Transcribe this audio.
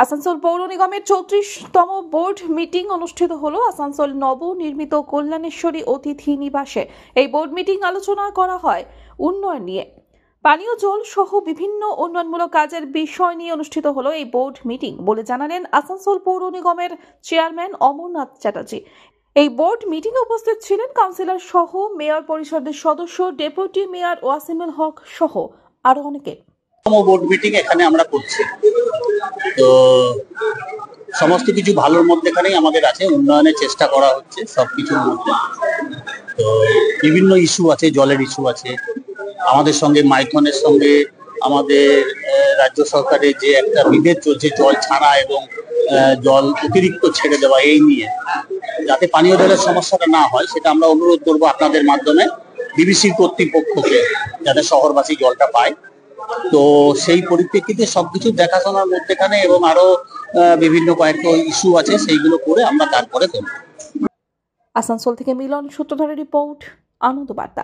আসানসোল পৌর নিগমের 34তম board meeting অনুষ্ঠিত হলো আসানসোল নবনির্মিত কল্যাণেশ্বরী অতিথি নিবাসে। এই বোর্ড মিটিং আলোচনা করা হয় উন্নয়ন নিয়ে, পানীয় জল সহ বিভিন্ন উন্নয়নমূলক কাজের বিষয় নিয়ে অনুষ্ঠিত হলো এই বোর্ড মিটিং বলে জানালেন আসানসোল পৌর নিগমের চেয়ারম্যান অমরনাথ চ্যাটার্জি। এই বোর্ড মিটিংয়ে উপস্থিত ছিলেন কাউন্সিলর সহ মেয়র পরিষদের সদস্য, ডেপুটি মেয়র ওয়াসিমুল হক সহ আরো অনেকে। বোর্ড মিটিং এখানে আমরা করছি, তো সমস্ত কিছু ভালোর মধ্যেখানেই আমাদের আছে, উন্নয়নের চেষ্টা করা হচ্ছে সবকিছুর মধ্যে। তো বিভিন্ন ইস্যু আছে, জলের ইস্যু আছে, আমাদের সঙ্গে মাইথনের সঙ্গে আমাদের রাজ্য সরকারের যে একটা বিভেদ চলছে জল ছাড়া এবং জল অতিরিক্ত ছেড়ে দেওয়া, এই নিয়ে যাতে পানীয় জলের সমস্যাটা না হয় সেটা আমরা অনুরোধ করবো আপনাদের মাধ্যমে ডিবিসি কর্তৃপক্ষকে, যাতে শহরবাসী জলটা পায়। তো সেই পরিপ্রেক্ষিতে সবকিছু দেখাশোনার মধ্যেখানে এবং আরো বিভিন্ন কয়েকটা ইস্যু আছে, সেইগুলো করে আমরা তারপরে করব। আসানসোল থেকে মিলন সূত্রধরের রিপোর্ট, আনন্দ বার্তা।